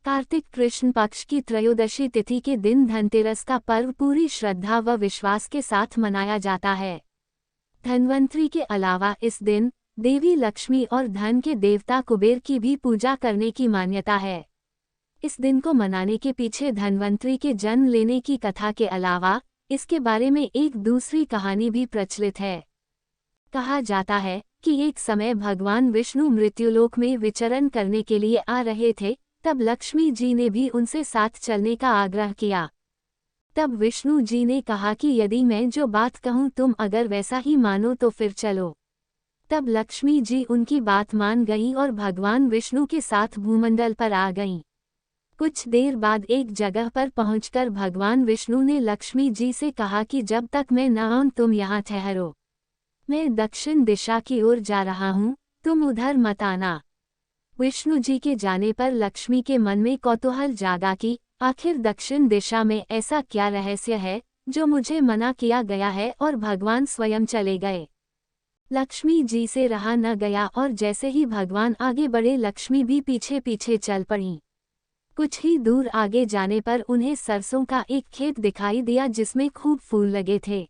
कार्तिक कृष्ण पक्ष की त्रयोदशी तिथि के दिन धनतेरस का पर्व पूरी श्रद्धा व विश्वास के साथ मनाया जाता है। धन्वंतरी के अलावा इस दिन देवी लक्ष्मी और धन के देवता कुबेर की भी पूजा करने की मान्यता है। इस दिन को मनाने के पीछे धन्वंतरी के जन्म लेने की कथा के अलावा इसके बारे में एक दूसरी कहानी भी प्रचलित है। कहा जाता है कि एक समय भगवान विष्णु मृत्युलोक में विचरण करने के लिए आ रहे थे, तब लक्ष्मी जी ने भी उनसे साथ चलने का आग्रह किया। तब विष्णु जी ने कहा कि यदि मैं जो बात कहूँ तुम अगर वैसा ही मानो तो फिर चलो। तब लक्ष्मी जी उनकी बात मान गईं और भगवान विष्णु के साथ भूमंडल पर आ गईं। कुछ देर बाद एक जगह पर पहुंचकर भगवान विष्णु ने लक्ष्मी जी से कहा कि जब तक मैं न आऊं तुम यहाँ ठहरो। मैं दक्षिण दिशा की ओर जा रहा हूँ, तुम उधर मत आना। विष्णु जी के जाने पर लक्ष्मी के मन में कौतूहल जागा कि आखिर दक्षिण दिशा में ऐसा क्या रहस्य है जो मुझे मना किया गया है, और भगवान स्वयं चले गए। लक्ष्मी जी से रहा न गया और जैसे ही भगवान आगे बढ़े लक्ष्मी भी पीछे पीछे चल पड़ी। कुछ ही दूर आगे जाने पर उन्हें सरसों का एक खेत दिखाई दिया जिसमें खूब फूल लगे थे।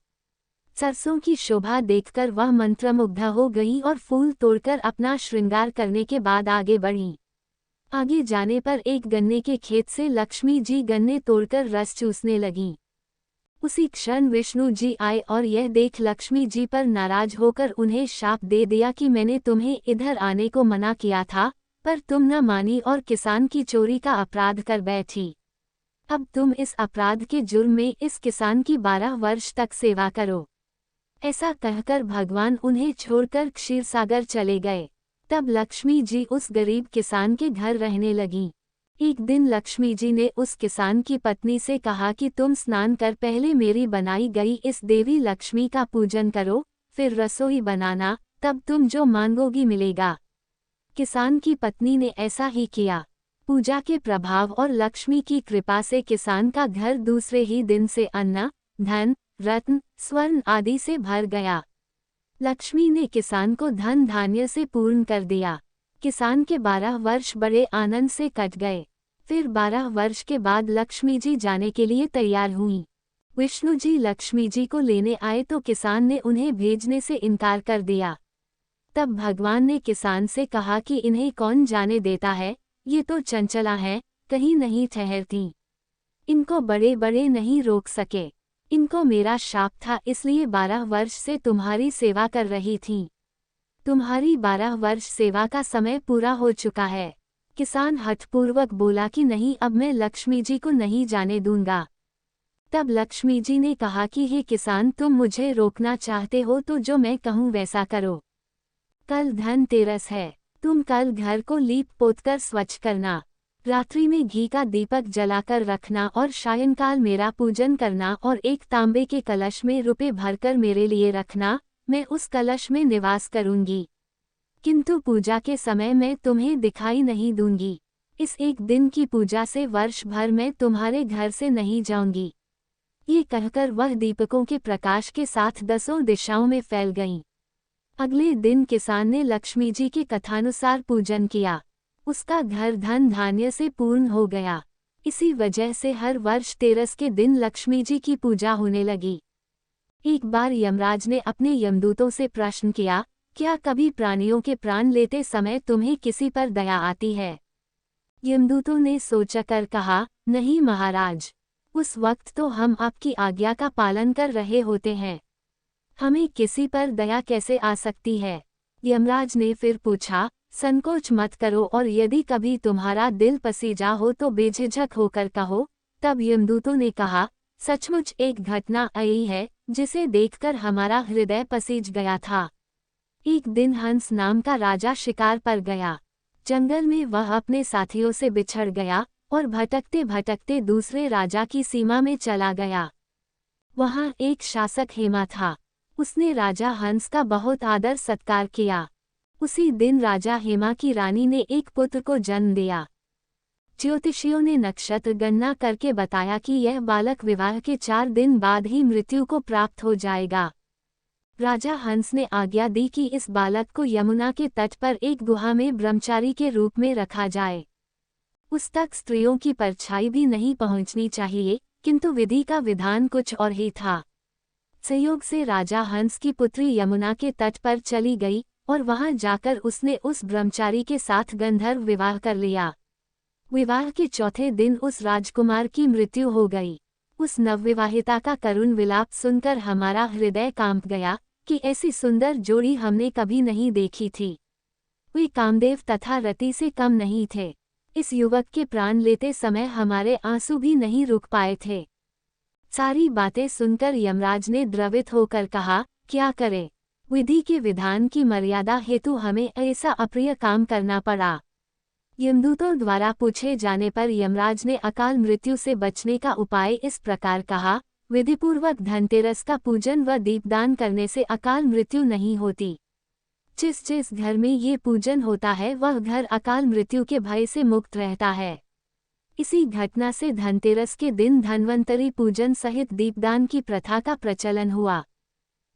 सरसों की शोभा देखकर वह मंत्रमुग्ध हो गई और फूल तोड़कर अपना श्रृंगार करने के बाद आगे बढ़ी। आगे जाने पर एक गन्ने के खेत से लक्ष्मी जी गन्ने तोड़कर रस चूसने लगीं। उसी क्षण विष्णु जी आए और यह देख लक्ष्मी जी पर नाराज होकर उन्हें शाप दे दिया कि मैंने तुम्हें इधर आने को मना किया था, पर तुम न मानी और किसान की चोरी का अपराध कर बैठी। अब तुम इस अपराध के जुर्म में इस किसान की 12 वर्ष तक सेवा करो। ऐसा कहकर भगवान उन्हें छोड़कर क्षीरसागर चले गए। तब लक्ष्मी जी उस गरीब किसान के घर रहने लगीं। एक दिन लक्ष्मी जी ने उस किसान की पत्नी से कहा कि तुम स्नान कर पहले मेरी बनाई गई इस देवी लक्ष्मी का पूजन करो, फिर रसोई बनाना, तब तुम जो मांगोगी मिलेगा। किसान की पत्नी ने ऐसा ही किया। पूजा के प्रभाव और लक्ष्मी की कृपा से किसान का घर दूसरे ही दिन से अन्न, धन, रत्न, स्वर्ण आदि से भर गया। लक्ष्मी ने किसान को धन धान्य से पूर्ण कर दिया। किसान के 12 वर्ष बड़े आनंद से कट गए। फिर 12 वर्ष के बाद लक्ष्मी जी जाने के लिए तैयार हुईं। विष्णु जी लक्ष्मी जी को लेने आए तो किसान ने उन्हें भेजने से इनकार कर दिया। तब भगवान ने किसान से कहा कि इन्हें कौन जाने देता है, ये तो चंचला हैं, कहीं नहीं ठहरती। इनको बड़े बड़े नहीं रोक सके। इनको मेरा शाप था, इसलिए 12 वर्ष से तुम्हारी सेवा कर रही थीं। तुम्हारी 12 वर्ष सेवा का समय पूरा हो चुका है। किसान हठपूर्वक बोला कि नहीं, अब मैं लक्ष्मी जी को नहीं जाने दूंगा। तब लक्ष्मी जी ने कहा कि हे किसान, तुम मुझे रोकना चाहते हो तो जो मैं कहूँ वैसा करो। कल धनतेरस है, तुम कल घर को लीप पोतकर स्वच्छ करना। रात्रि में घी का दीपक जलाकर रखना और सायंकाल मेरा पूजन करना और एक तांबे के कलश में रुपए भरकर मेरे लिए रखना। मैं उस कलश में निवास करूंगी, किंतु पूजा के समय मैं तुम्हें दिखाई नहीं दूंगी। इस एक दिन की पूजा से वर्ष भर मैं तुम्हारे घर से नहीं जाऊंगी। ये कहकर वह दीपकों के प्रकाश के साथ 10 दिशाओं में फैल गईं। अगले दिन किसान ने लक्ष्मी जी के कथानुसार पूजन किया। उसका घर धन धान्य से पूर्ण हो गया। इसी वजह से हर वर्ष तेरस के दिन लक्ष्मी जी की पूजा होने लगी। एक बार यमराज ने अपने यमदूतों से प्रश्न किया, क्या कभी प्राणियों के प्राण लेते समय तुम्हें किसी पर दया आती है? यमदूतों ने सोचकर कहा, नहीं महाराज, उस वक्त तो हम आपकी आज्ञा का पालन कर रहे होते हैं, हमें किसी पर दया कैसे आ सकती है? यमराज ने फिर पूछा, संकोच मत करो और यदि कभी तुम्हारा दिल पसीजा हो तो बेझिझक होकर कहो। तब यमदूतों ने कहा, सचमुच एक घटना आई है जिसे देखकर हमारा हृदय पसीज गया था। एक दिन हंस नाम का राजा शिकार पर गया। जंगल में वह अपने साथियों से बिछड़ गया और भटकते भटकते दूसरे राजा की सीमा में चला गया। वहाँ एक शासक हेमा था। उसने राजा हंस का बहुत आदर सत्कार किया। उसी दिन राजा हेमा की रानी ने एक पुत्र को जन्म दिया। ज्योतिषियों ने नक्षत्र गणना करके बताया कि यह बालक विवाह के 4 दिन बाद ही मृत्यु को प्राप्त हो जाएगा। राजा हंस ने आज्ञा दी कि इस बालक को यमुना के तट पर एक गुहा में ब्रह्मचारी के रूप में रखा जाए। उस तक स्त्रियों की परछाई भी नहीं पहुंचनी चाहिए, किंतु विधि का विधान कुछ और ही था। संयोग से राजा हंस की पुत्री यमुना के तट पर चली गई और वहां जाकर उसने उस ब्रह्मचारी के साथ गंधर्व विवाह कर लिया। विवाह के चौथे दिन उस राजकुमार की मृत्यु हो गई। उस नवविवाहिता का करुण विलाप सुनकर हमारा हृदय कांप गया कि ऐसी सुंदर जोड़ी हमने कभी नहीं देखी थी। वे कामदेव तथा रति से कम नहीं थे। इस युवक के प्राण लेते समय हमारे आंसू भी नहीं रुक पाए थे। सारी बातें सुनकर यमराज ने द्रवित होकर कहा, क्या करें? विधि के विधान की मर्यादा हेतु हमें ऐसा अप्रिय काम करना पड़ा। यमदूतों द्वारा पूछे जाने पर यमराज ने अकाल मृत्यु से बचने का उपाय इस प्रकार कहा, विधिपूर्वक धनतेरस का पूजन व दीपदान करने से अकाल मृत्यु नहीं होती। जिस घर में ये पूजन होता है वह घर अकाल मृत्यु के भय से मुक्त रहता है। इसी घटना से धनतेरस के दिन धन्वंतरी पूजन सहित दीपदान की प्रथा का प्रचलन हुआ।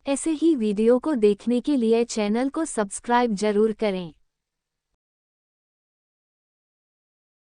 ऐसे ही वीडियो को देखने के लिए चैनल को सब्सक्राइब जरूर करें।